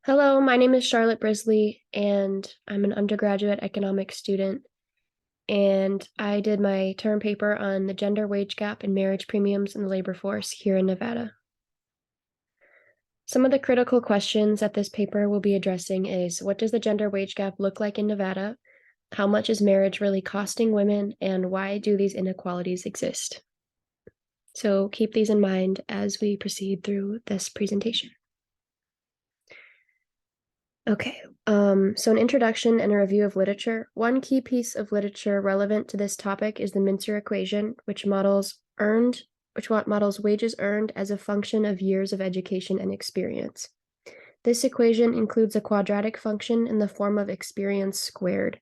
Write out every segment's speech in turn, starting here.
Hello, my name is Charlotte Brisley, and I'm an undergraduate economics student. And I did my term paper on the gender wage gap and marriage premiums in the labor force here in Nevada. Some of the critical questions that this paper will be addressing is what does the gender wage gap look like in Nevada? How much is marriage really costing women, and why do these inequalities exist? So keep these in mind as we proceed through this presentation. Okay, so an introduction and a review of literature. One key piece of literature relevant to this topic is the Mincer equation, which models wages earned as a function of years of education and experience. This equation includes a quadratic function in the form of experience squared.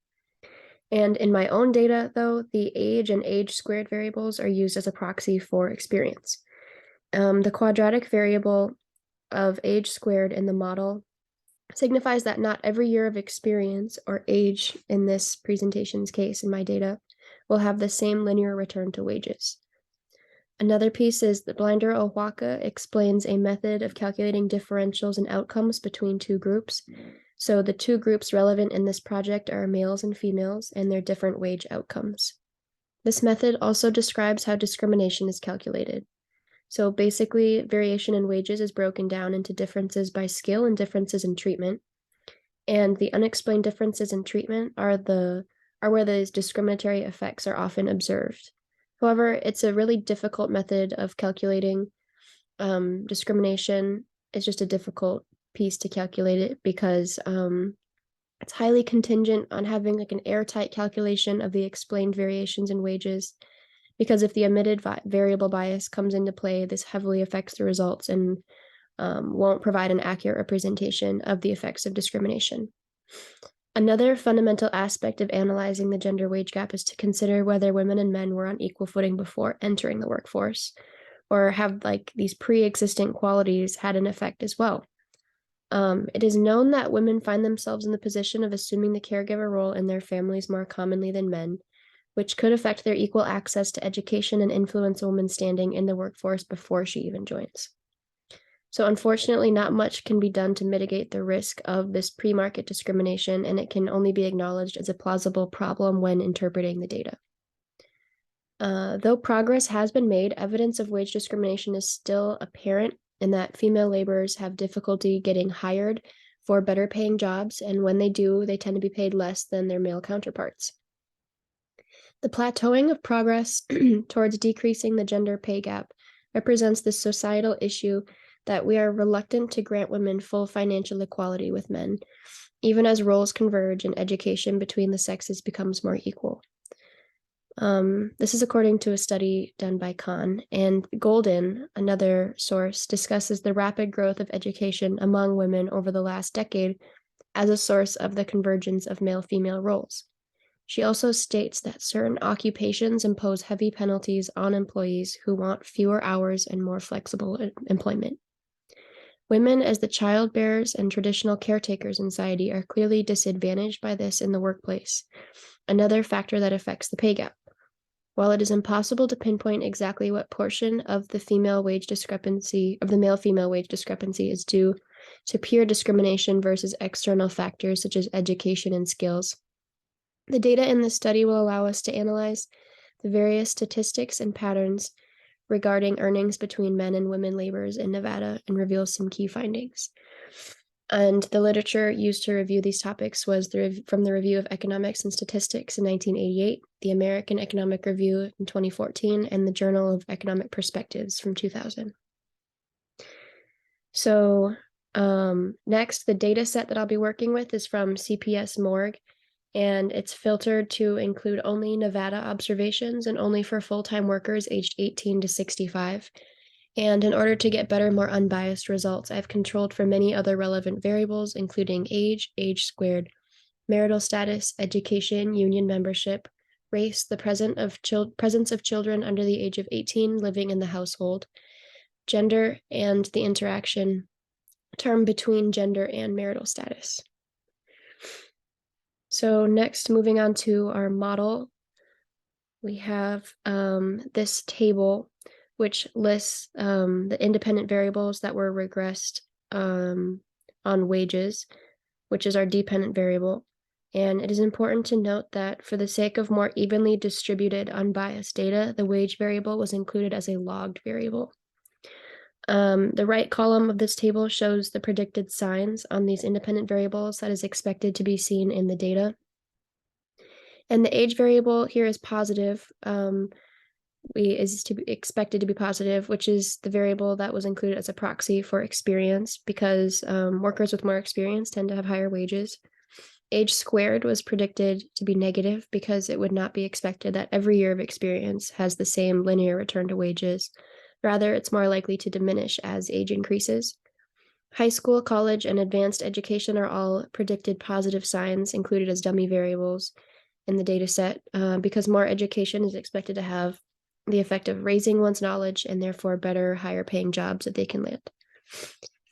And in my own data, though, the age and age squared variables are used as a proxy for experience. The quadratic variable of age squared in the model signifies that not every year of experience or age in this presentation's case in my data will have the same linear return to wages. Another piece is that Blinder Owaka explains a method of calculating differentials and outcomes between two groups. So the two groups relevant in this project are males and females and their different wage outcomes. This method also describes how discrimination is calculated. So basically, variation in wages is broken down into differences by skill and differences in treatment. And the unexplained differences in treatment are where these discriminatory effects are often observed. However, it's a really difficult method of calculating discrimination. It's just a difficult piece to calculate it because it's highly contingent on having like an airtight calculation of the explained variations in wages, because if the omitted variable bias comes into play, this heavily affects the results and won't provide an accurate representation of the effects of discrimination. Another fundamental aspect of analyzing the gender wage gap is to consider whether women and men were on equal footing before entering the workforce, or have like these pre-existing qualities had an effect as well. It is known that women find themselves in the position of assuming the caregiver role in their families more commonly than men, which could affect their equal access to education and influence a woman's standing in the workforce before she even joins. So unfortunately, not much can be done to mitigate the risk of this pre-market discrimination, and it can only be acknowledged as a plausible problem when interpreting the data. Though progress has been made, evidence of wage discrimination is still apparent in that female laborers have difficulty getting hired for better paying jobs, and when they do, they tend to be paid less than their male counterparts. The plateauing of progress towards decreasing the gender pay gap represents this societal issue that we are reluctant to grant women full financial equality with men, even as roles converge and education between the sexes becomes more equal. This is according to a study done by Kahn, and Golden, another source, discusses the rapid growth of education among women over the last decade as a source of the convergence of male-female roles. She also states that certain occupations impose heavy penalties on employees who want fewer hours and more flexible employment. Women, as the child bearers and traditional caretakers in society, are clearly disadvantaged by this in the workplace, another factor that affects the pay gap. While it is impossible to pinpoint exactly what portion of the male-female wage discrepancy is due to pure discrimination versus external factors such as education and skills, the data in this study will allow us to analyze the various statistics and patterns regarding earnings between men and women laborers in Nevada and reveal some key findings. And the literature used to review these topics was from the Review of Economics and Statistics in 1988, the American Economic Review in 2014, and the Journal of Economic Perspectives from 2000. So next, the data set that I'll be working with is from CPS Morgue, and it's filtered to include only Nevada observations and only for full-time workers aged 18 to 65. And in order to get better, more unbiased results, I've controlled for many other relevant variables, including age, age squared, marital status, education, union membership, race, the presence of children under the age of 18 living in the household, gender, and the interaction term between gender and marital status. So next, moving on to our model, we have this table which lists the independent variables that were regressed on wages, which is our dependent variable. And it is important to note that for the sake of more evenly distributed unbiased data, the wage variable was included as a logged variable. The right column of this table shows the predicted signs on these independent variables that is expected to be seen in the data. And the age variable here is positive, is to be expected to be positive, which is the variable that was included as a proxy for experience, because workers with more experience tend to have higher wages. Age squared was predicted to be negative because it would not be expected that every year of experience has the same linear return to wages. Rather, it's more likely to diminish as age increases. High school, college, and advanced education are all predicted positive signs included as dummy variables in the data set, because more education is expected to have the effect of raising one's knowledge and therefore better, higher paying jobs that they can land.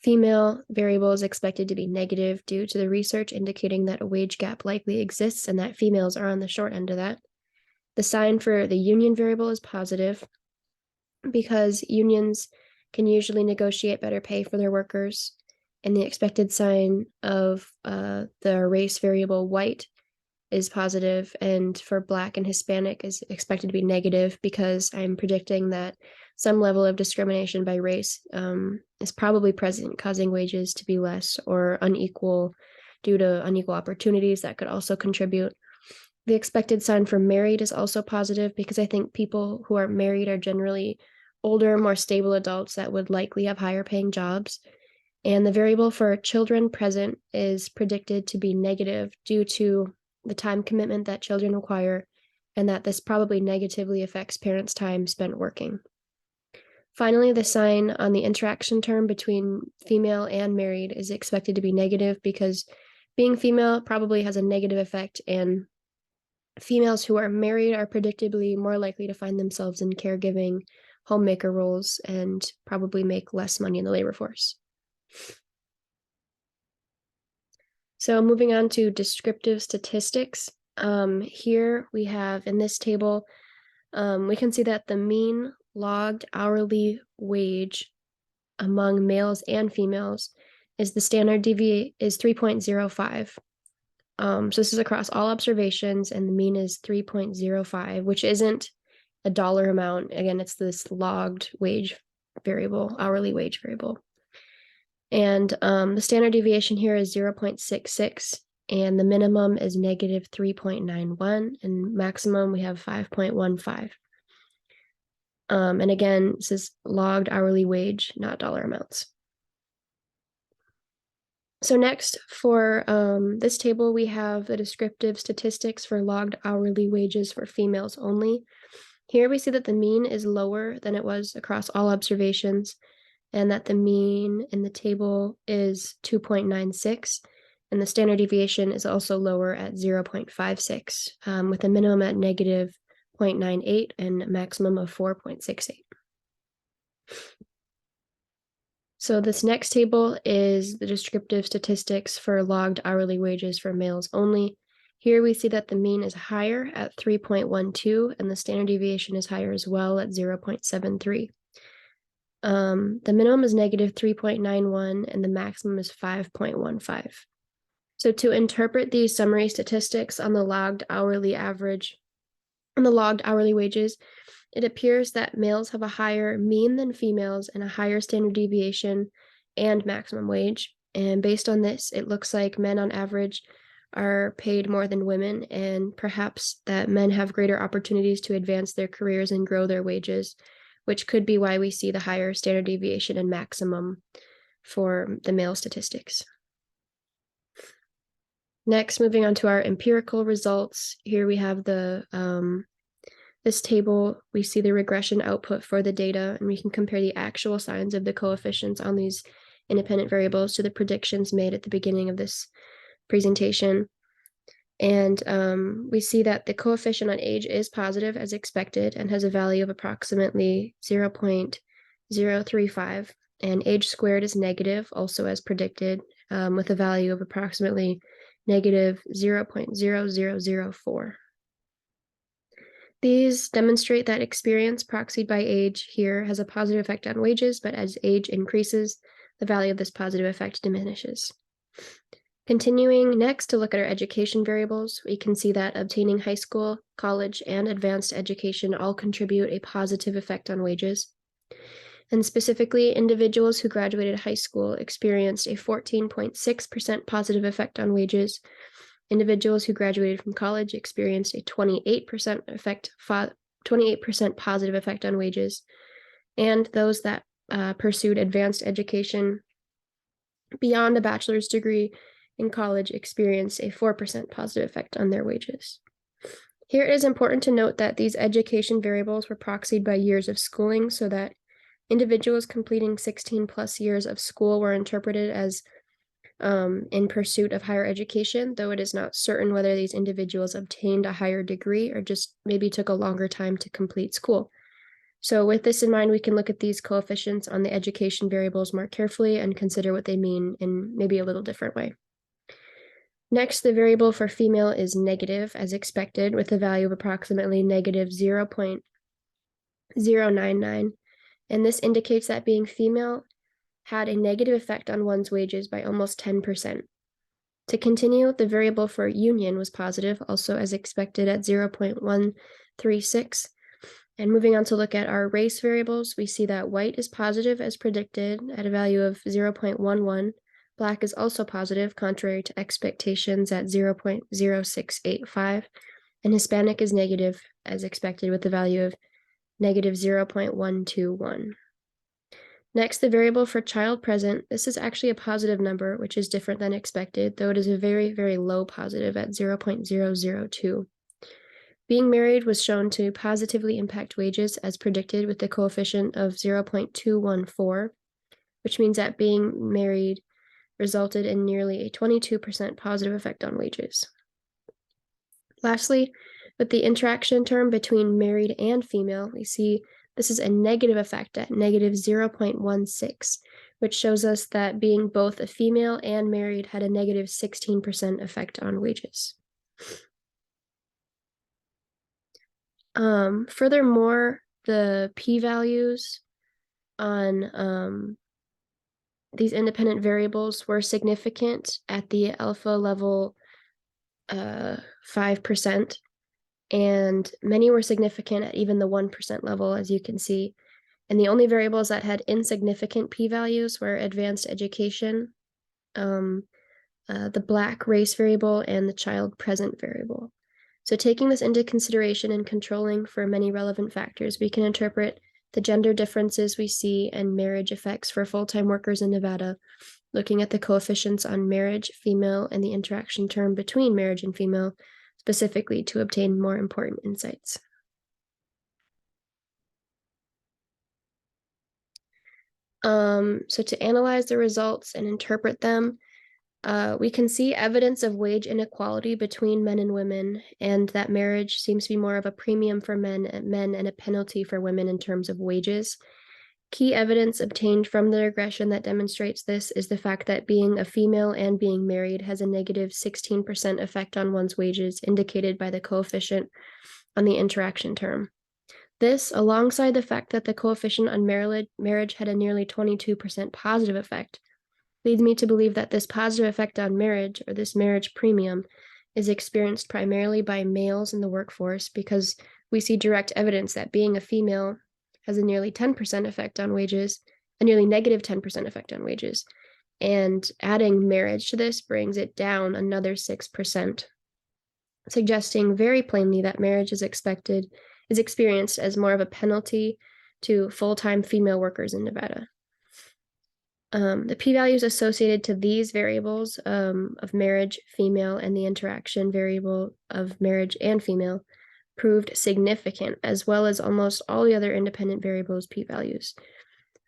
Female variable is expected to be negative due to the research indicating that a wage gap likely exists and that females are on the short end of that. The sign for the union variable is positive because unions can usually negotiate better pay for their workers. And the expected sign of the race variable white is positive, and for Black and Hispanic is expected to be negative because I'm predicting that some level of discrimination by race is probably present, causing wages to be less or unequal due to unequal opportunities that could also contribute. The expected sign for married is also positive because I think people who are married are generally older, more stable adults that would likely have higher paying jobs. And the variable for children present is predicted to be negative due to the time commitment that children require, and that this probably negatively affects parents' time spent working. Finally, the sign on the interaction term between female and married is expected to be negative because being female probably has a negative effect, and females who are married are predictably more likely to find themselves in caregiving, homemaker roles, and probably make less money in the labor force. So moving on to descriptive statistics. Here we have in this table, we can see that the mean logged hourly wage among males and females is the standard deviation is 3.05. So this is across all observations, and the mean is 3.05, which isn't a dollar amount. Again, it's this logged wage variable, hourly wage variable. And the standard deviation here is 0.66, and the minimum is negative 3.91, and maximum we have 5.15. And again, this is logged hourly wage, not dollar amounts. So next, for this table, we have the descriptive statistics for logged hourly wages for females only. Here we see that the mean is lower than it was across all observations, and that the mean in the table is 2.96, and the standard deviation is also lower at 0.56, with a minimum at negative 0.98 and a maximum of 4.68. So this next table is the descriptive statistics for logged hourly wages for males only. Here we see that the mean is higher at 3.12, and the standard deviation is higher as well at 0.73. The minimum is negative 3.91, and the maximum is 5.15. So to interpret these summary statistics on the logged hourly wages, it appears that males have a higher mean than females and a higher standard deviation and maximum wage. And based on this, it looks like men on average are paid more than women, and perhaps that men have greater opportunities to advance their careers and grow their wages, which could be why we see the higher standard deviation and maximum for the male statistics. Next, moving on to our empirical results. Here we have this table. We see the regression output for the data, and we can compare the actual signs of the coefficients on these independent variables to the predictions made at the beginning of this presentation. And we see that the coefficient on age is positive as expected and has a value of approximately 0.035, and age squared is negative, also as predicted, with a value of approximately negative 0.0004. These demonstrate that experience proxied by age here has a positive effect on wages, but as age increases, the value of this positive effect diminishes. Continuing next to look at our education variables, we can see that obtaining high school, college, and advanced education all contribute a positive effect on wages. And specifically, individuals who graduated high school experienced a 14.6% positive effect on wages. Individuals who graduated from college experienced a 28% positive effect on wages. And those that pursued advanced education beyond a bachelor's degree in college experienced a 4% positive effect on their wages. Here it is important to note that these education variables were proxied by years of schooling, so that individuals completing 16 plus years of school were interpreted as in pursuit of higher education, though it is not certain whether these individuals obtained a higher degree or just maybe took a longer time to complete school. So with this in mind, we can look at these coefficients on the education variables more carefully and consider what they mean in maybe a little different way. Next, the variable for female is negative, as expected, with a value of approximately negative 0.099, and this indicates that being female had a negative effect on one's wages by almost 10%. To continue, the variable for union was positive, also as expected at 0.136. And moving on to look at our race variables, we see that white is positive as predicted at a value of 0.11. Black is also positive, contrary to expectations at 0.0685. And Hispanic is negative as expected with the value of negative 0.121. Next, the variable for child present. This is actually a positive number, which is different than expected, though it is a very, very low positive at 0.002. Being married was shown to positively impact wages as predicted with the coefficient of 0.214, which means that being married resulted in nearly a 22% positive effect on wages. Lastly, with the interaction term between married and female, we see this is a negative effect at negative 0.16, which shows us that being both a female and married had a negative 16% effect on wages. Furthermore, the p-values on these independent variables were significant at the alpha level 5%, and many were significant at even the 1% level, as you can see. And the only variables that had insignificant p-values were advanced education, the Black race variable, and the child present variable. So taking this into consideration and controlling for many relevant factors, we can interpret the gender differences we see and marriage effects for full-time workers in Nevada, looking at the coefficients on marriage, female, and the interaction term between marriage and female, specifically to obtain more important insights. So to analyze the results and interpret them, we can see evidence of wage inequality between men and women, and that marriage seems to be more of a premium for men and a penalty for women in terms of wages. Key evidence obtained from the regression that demonstrates this is the fact that being a female and being married has a negative 16% effect on one's wages, indicated by the coefficient on the interaction term. This, alongside the fact that the coefficient on marriage had a nearly 22% positive effect, leads me to believe that this positive effect on marriage, or this marriage premium, is experienced primarily by males in the workforce, because we see direct evidence that being a female has a nearly 10% effect on wages, a nearly negative 10% effect on wages. And adding marriage to this brings it down another 6%, suggesting very plainly that marriage is experienced as more of a penalty to full-time female workers in Nevada. The p-values associated to these variables of marriage, female, and the interaction variable of marriage and female proved significant, as well as almost all the other independent variables' p-values.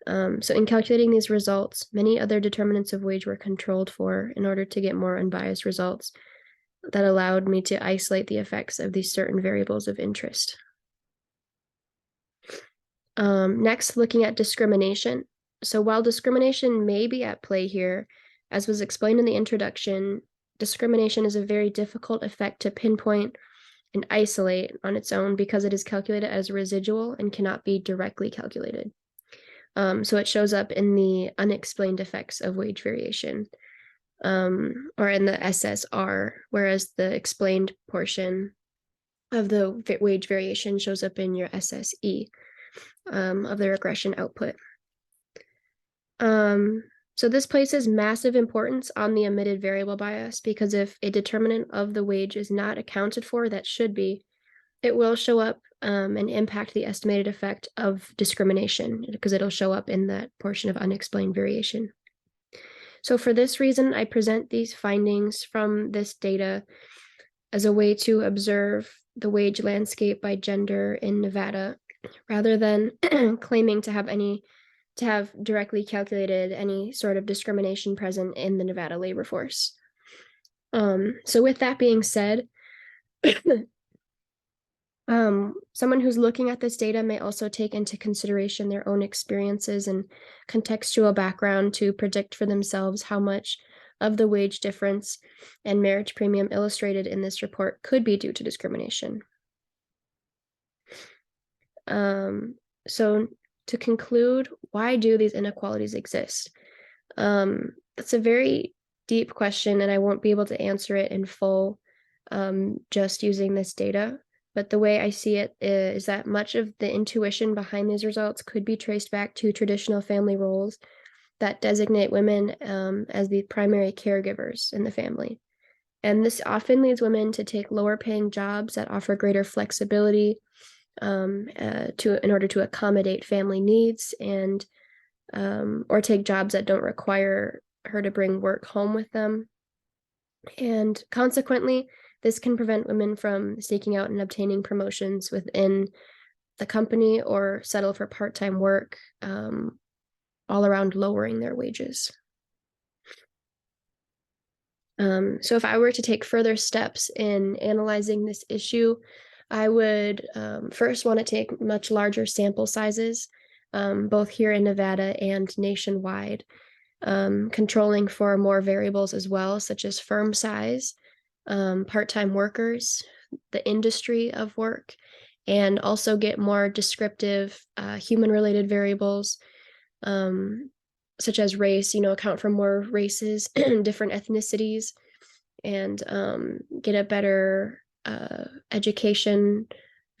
So in calculating these results, many other determinants of wage were controlled for in order to get more unbiased results that allowed me to isolate the effects of these certain variables of interest. Next, looking at discrimination. So while discrimination may be at play here, as was explained in the introduction, discrimination is a very difficult effect to pinpoint and isolate on its own because it is calculated as residual and cannot be directly calculated. So it shows up in the unexplained effects of wage variation. or in the SSR, whereas the explained portion of the wage variation shows up in your SSE of the regression output. So this places massive importance on the omitted variable bias, because if a determinant of the wage is not accounted for that should be, it will show up and impact the estimated effect of discrimination, because it'll show up in that portion of unexplained variation. So for this reason, I present these findings from this data as a way to observe the wage landscape by gender in Nevada, rather than claiming to have directly calculated any sort of discrimination present in the Nevada labor force. So with that being said, someone who's looking at this data may also take into consideration their own experiences and contextual background to predict for themselves how much of the wage difference and marriage premium illustrated in this report could be due to discrimination. So to conclude, why do these inequalities exist? That's a very deep question, and I won't be able to answer it in full just using this data. But the way I see it is that much of the intuition behind these results could be traced back to traditional family roles that designate women as the primary caregivers in the family. And this often leads women to take lower paying jobs that offer greater flexibility in order to accommodate family needs, and or take jobs that don't require her to bring work home with them. And consequently, this can prevent women from seeking out and obtaining promotions within the company or settle for part-time work, all around lowering their wages. So if I were to take further steps in analyzing this issue, I would first want to take much larger sample sizes, both here in Nevada and nationwide, controlling for more variables as well, such as firm size, part-time workers, the industry of work, and also get more descriptive human-related variables, such as race, account for more races, different ethnicities, and get a better education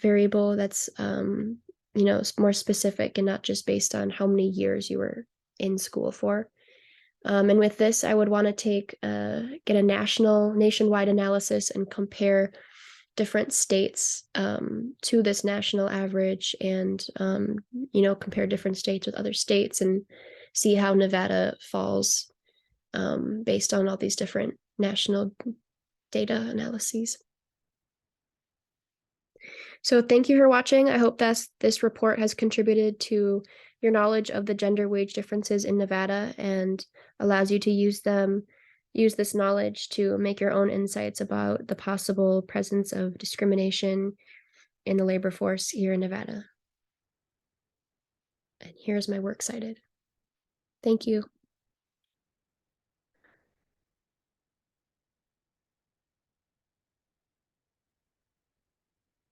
variable that's, more specific and not just based on how many years you were in school for. And with this, I would want to get a nationwide analysis and compare different states to this national average, and compare different states with other states and see how Nevada falls based on all these different national data analyses. So thank you for watching. I hope that this report has contributed to your knowledge of the gender wage differences in Nevada and allows you to use this knowledge to make your own insights about the possible presence of discrimination in the labor force here in Nevada. And here's my works cited. Thank you.